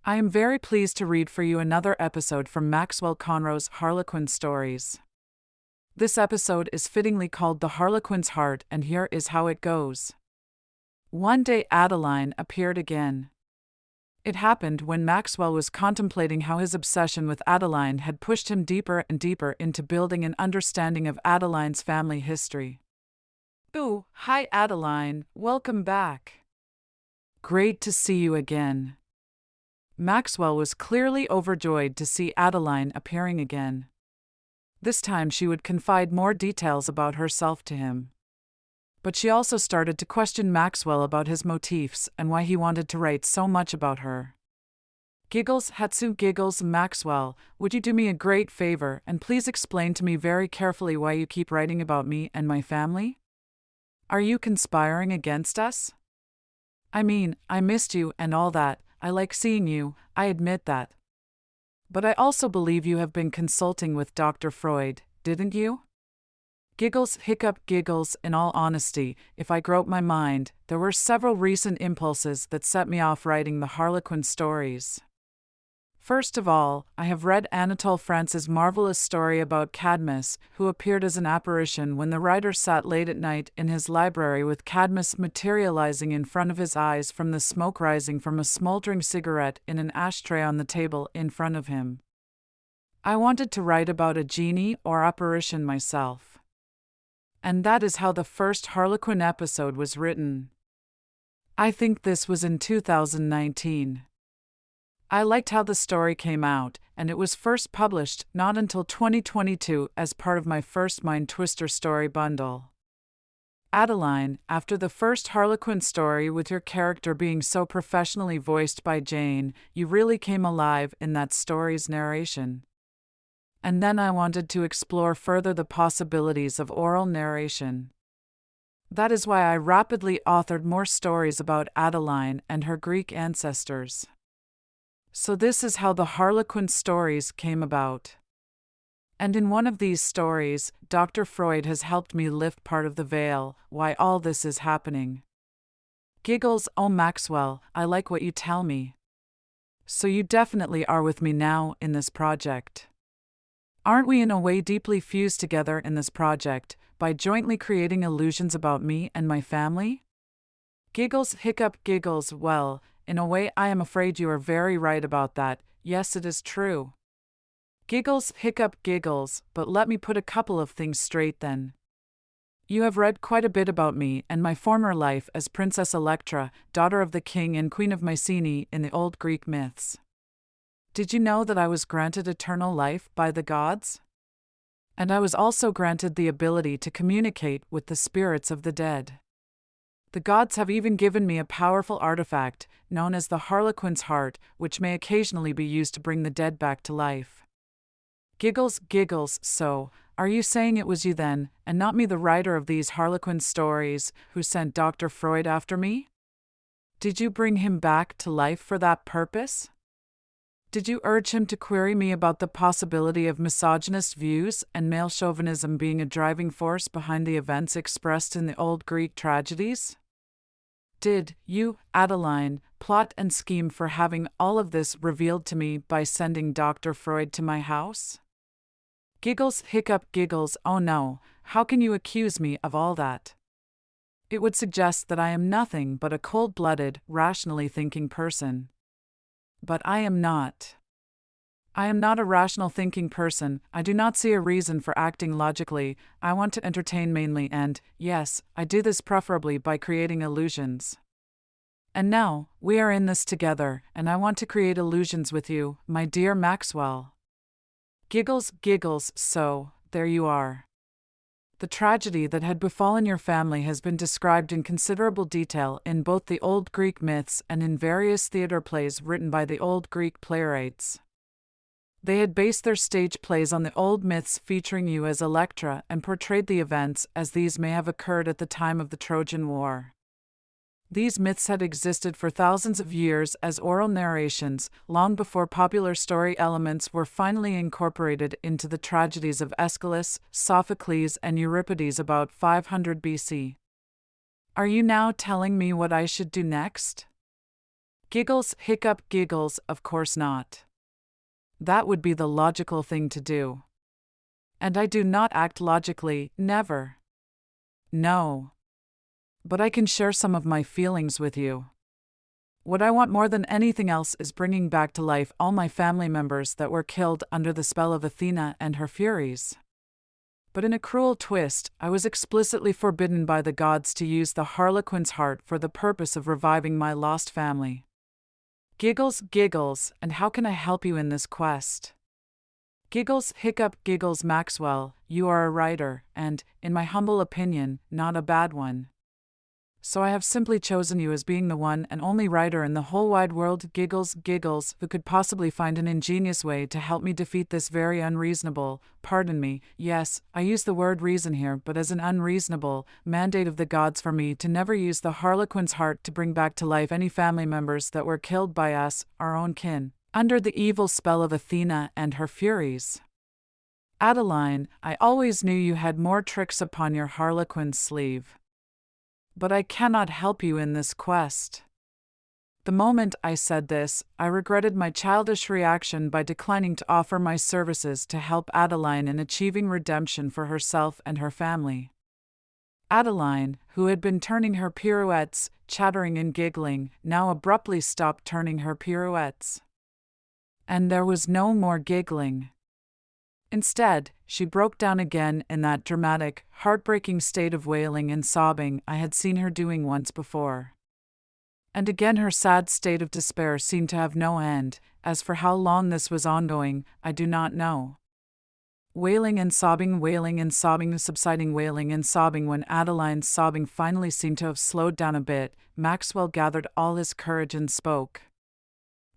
I am very pleased to read for you another episode from Maxwell Conroe's Harlequin stories. This episode is fittingly called The Harlequin's Heart, and here is how it goes. One day Adeline appeared again. It happened when Maxwell was contemplating how his obsession with Adeline had pushed him deeper and deeper into building an understanding of Adeline's family history. "Ooh, hi Adeline, welcome back. Great to see you again." Maxwell was clearly overjoyed to see Adeline appearing again. This time she would confide more details about herself to him. But she also started to question Maxwell about his motifs and why he wanted to write so much about her. "Giggles, Hatsu, giggles, Maxwell, would you do me a great favor and please explain to me very carefully why you keep writing about me and my family? Are you conspiring against us? I mean, I missed you and all that. I like seeing you, I admit that. But I also believe you have been consulting with Dr. Freud, didn't you?" Giggles, hiccup, giggles. In all honesty, if I grope my mind, there were several recent impulses that set me off writing the Harlequin stories. First of all, I have read Anatole France's marvelous story about Cadmus, who appeared as an apparition when the writer sat late at night in his library with Cadmus materializing in front of his eyes from the smoke rising from a smoldering cigarette in an ashtray on the table in front of him. I wanted to write about a genie or apparition myself. And that is how the first Harlequin episode was written. I think this was in 2019. I liked how the story came out, and it was first published not until 2022 as part of my first Mind Twister story bundle. Adeline, after the first Harlequin story with your character being so professionally voiced by Jane, you really came alive in that story's narration. And then I wanted to explore further the possibilities of oral narration. That is why I rapidly authored more stories about Adeline and her Greek ancestors. So this is how the Harlequin stories came about. And in one of these stories, Dr. Freud has helped me lift part of the veil, why all this is happening. Giggles, oh Maxwell, I like what you tell me. So you definitely are with me now in this project. Aren't we in a way deeply fused together in this project, by jointly creating illusions about me and my family? Giggles, hiccup, giggles, well, in a way I am afraid you are very right about that, yes it is true. Giggles, hiccup, giggles, but let me put a couple of things straight then. You have read quite a bit about me and my former life as Princess Electra, daughter of the king and queen of Mycenae in the old Greek myths. Did you know that I was granted eternal life by the gods? And I was also granted the ability to communicate with the spirits of the dead. The gods have even given me a powerful artifact, known as the Harlequin's Heart, which may occasionally be used to bring the dead back to life. Giggles, giggles, so, are you saying it was you then, and not me the writer of these Harlequin stories, who sent Dr. Freud after me? Did you bring him back to life for that purpose? Did you urge him to query me about the possibility of misogynist views and male chauvinism being a driving force behind the events expressed in the old Greek tragedies? Did you, Adeline, plot and scheme for having all of this revealed to me by sending Dr. Freud to my house? Giggles, hiccup, giggles, oh no, how can you accuse me of all that? It would suggest that I am nothing but a cold-blooded, rationally thinking person. But I am not. I am not a rational thinking person, I do not see a reason for acting logically, I want to entertain mainly and, yes, I do this preferably by creating illusions. And now, we are in this together, and I want to create illusions with you, my dear Maxwell. Giggles, giggles, so, there you are. The tragedy that had befallen your family has been described in considerable detail in both the old Greek myths and in various theater plays written by the old Greek playwrights. They had based their stage plays on the old myths featuring you as Electra and portrayed the events as these may have occurred at the time of the Trojan War. These myths had existed for thousands of years as oral narrations, long before popular story elements were finally incorporated into the tragedies of Aeschylus, Sophocles, and Euripides about 500 BC. Are you now telling me what I should do next? Giggles, hiccup, giggles, of course not. That would be the logical thing to do. And I do not act logically, never. No. But I can share some of my feelings with you. What I want more than anything else is bringing back to life all my family members that were killed under the spell of Athena and her furies. But in a cruel twist, I was explicitly forbidden by the gods to use the Harlequin's heart for the purpose of reviving my lost family. Giggles, giggles, and how can I help you in this quest? Giggles, hiccup, giggles, Maxwell, you are a writer, and, in my humble opinion, not a bad one. So I have simply chosen you as being the one and only writer in the whole wide world, giggles, giggles, who could possibly find an ingenious way to help me defeat this very unreasonable, pardon me, yes, I use the word reason here, but as an unreasonable, mandate of the gods for me to never use the Harlequin's heart to bring back to life any family members that were killed by us, our own kin, under the evil spell of Athena and her furies. Adeline, I always knew you had more tricks upon your Harlequin's sleeve. But I cannot help you in this quest. The moment I said this, I regretted my childish reaction by declining to offer my services to help Adeline in achieving redemption for herself and her family. Adeline, who had been turning her pirouettes, chattering and giggling, now abruptly stopped turning her pirouettes. And there was no more giggling. Instead, she broke down again in that dramatic, heartbreaking state of wailing and sobbing I had seen her doing once before. And again her sad state of despair seemed to have no end. As for how long this was ongoing, I do not know. Wailing and sobbing, subsiding wailing and sobbing. When Adeline's sobbing finally seemed to have slowed down a bit, Maxwell gathered all his courage and spoke.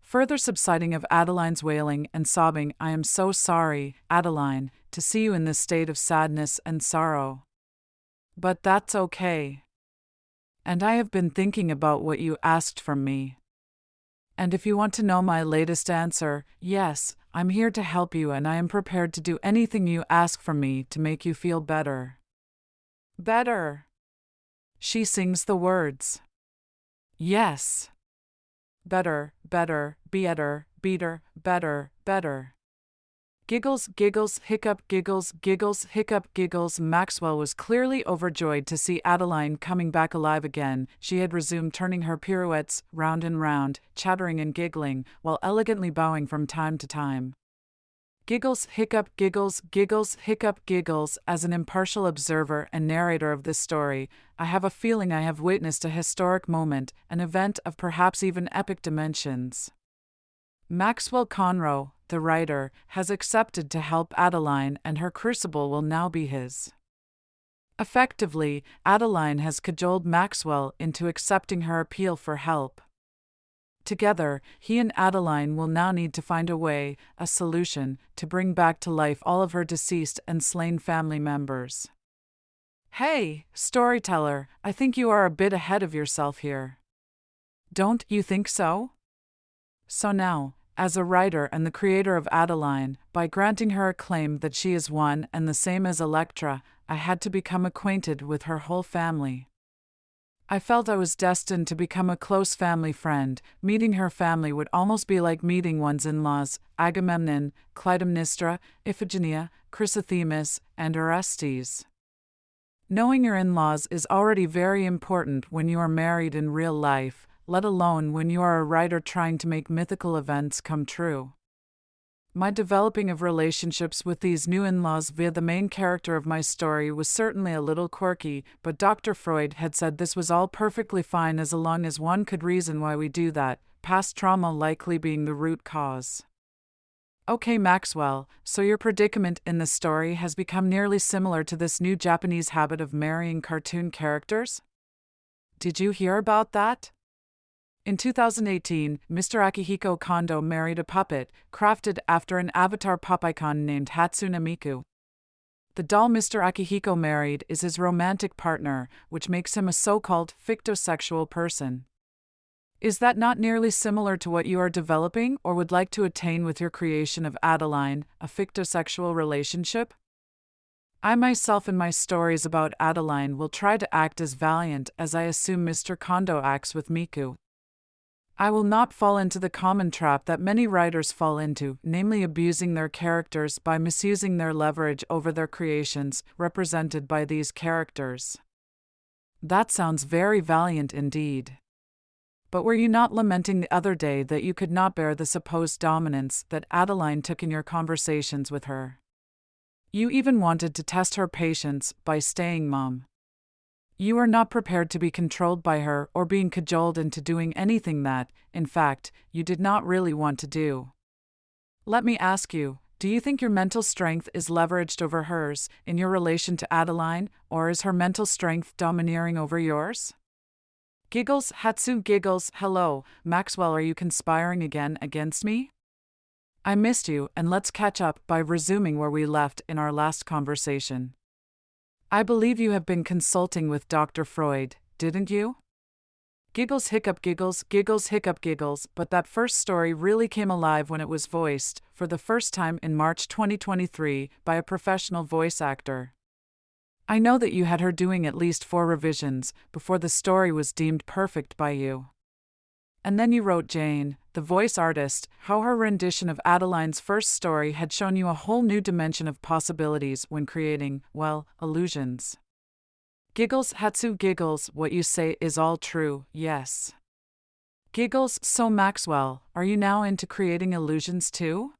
Further subsiding of Adeline's wailing and sobbing. I am so sorry, Adeline, to see you in this state of sadness and sorrow. But that's okay. And I have been thinking about what you asked from me. And if you want to know my latest answer, yes, I'm here to help you and I am prepared to do anything you ask from me to make you feel better. Better. She sings the words. Yes. Better, better, better, better, better. Giggles, giggles, hiccup, giggles, giggles, hiccup, giggles. Maxwell was clearly overjoyed to see Adeline coming back alive again. She had resumed turning her pirouettes round and round, chattering and giggling, while elegantly bowing from time to time. Giggles, hiccup, giggles, giggles, hiccup, giggles. As an impartial observer and narrator of this story, I have a feeling I have witnessed a historic moment, an event of perhaps even epic dimensions. Maxwell Conroe, the writer, has accepted to help Adeline, and her crucible will now be his. Effectively, Adeline has cajoled Maxwell into accepting her appeal for help. Together, he and Adeline will now need to find a way, a solution, to bring back to life all of her deceased and slain family members. Hey, storyteller, I think you are a bit ahead of yourself here. Don't you think so? So now, as a writer and the creator of Adeline, by granting her a claim that she is one and the same as Electra, I had to become acquainted with her whole family. I felt I was destined to become a close family friend. Meeting her family would almost be like meeting one's in-laws, Agamemnon, Clytemnestra, Iphigenia, Chrysothemis, and Orestes. Knowing your in-laws is already very important when you are married in real life, let alone when you are a writer trying to make mythical events come true. My developing of relationships with these new in-laws via the main character of my story was certainly a little quirky, but Dr. Freud had said this was all perfectly fine as long as one could reason why we do that, past trauma likely being the root cause. Okay, Maxwell, so your predicament in the story has become nearly similar to this new Japanese habit of marrying cartoon characters? Did you hear about that? In 2018, Mr. Akihiko Kondo married a puppet, crafted after an avatar pop icon named Hatsune Miku. The doll Mr. Akihiko married is his romantic partner, which makes him a so-called fictosexual person. Is that not nearly similar to what you are developing or would like to attain with your creation of Adeline, a fictosexual relationship? I myself in my stories about Adeline will try to act as valiant as I assume Mr. Kondo acts with Miku. I will not fall into the common trap that many writers fall into, namely abusing their characters by misusing their leverage over their creations, represented by these characters. That sounds very valiant indeed. But were you not lamenting the other day that you could not bear the supposed dominance that Adeline took in your conversations with her? You even wanted to test her patience by staying mum. You are not prepared to be controlled by her or being cajoled into doing anything that, in fact, you did not really want to do. Let me ask you, do you think your mental strength is leveraged over hers in your relation to Adeline, or is her mental strength domineering over yours? Giggles, Hatsu giggles, hello, Maxwell, are you conspiring again against me? I missed you, and let's catch up by resuming where we left in our last conversation. I believe you have been consulting with Dr. Freud, didn't you? Giggles hiccup giggles, giggles hiccup giggles, but that first story really came alive when it was voiced, for the first time in March 2023, by a professional voice actor. I know that you had her doing at least 4 revisions before the story was deemed perfect by you. And then you wrote Jane, the voice artist, how her rendition of Adeline's first story had shown you a whole new dimension of possibilities when creating, well, illusions. Giggles, Hatsu giggles, what you say is all true, yes. Giggles, so Maxwell, are you now into creating illusions too?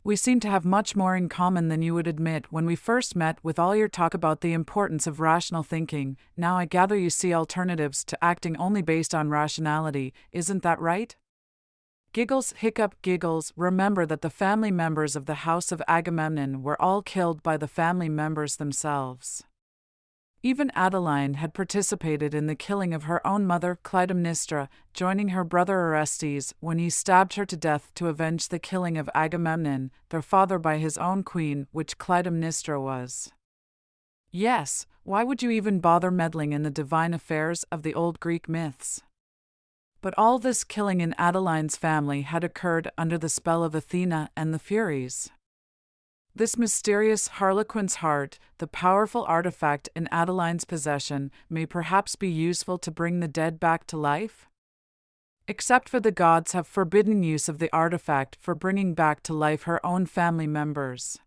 We seem to have much more in common than you would admit when we first met. With all your talk about the importance of rational thinking, now I gather you see alternatives to acting only based on rationality, isn't that right? Giggles hiccup giggles, remember that the family members of the House of Agamemnon were all killed by the family members themselves. Even Adeline had participated in the killing of her own mother, Clytemnestra, joining her brother Orestes when he stabbed her to death to avenge the killing of Agamemnon, their father, by his own queen, which Clytemnestra was. Yes, why would you even bother meddling in the divine affairs of the old Greek myths? But all this killing in Adeline's family had occurred under the spell of Athena and the Furies. This mysterious Harlequin's heart, the powerful artifact in Adeline's possession, may perhaps be useful to bring the dead back to life? Except for the gods have forbidden use of the artifact for bringing back to life her own family members.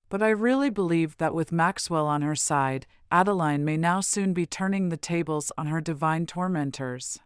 But I really believe that with Maxwell on her side, Adeline may now soon be turning the tables on her divine tormentors.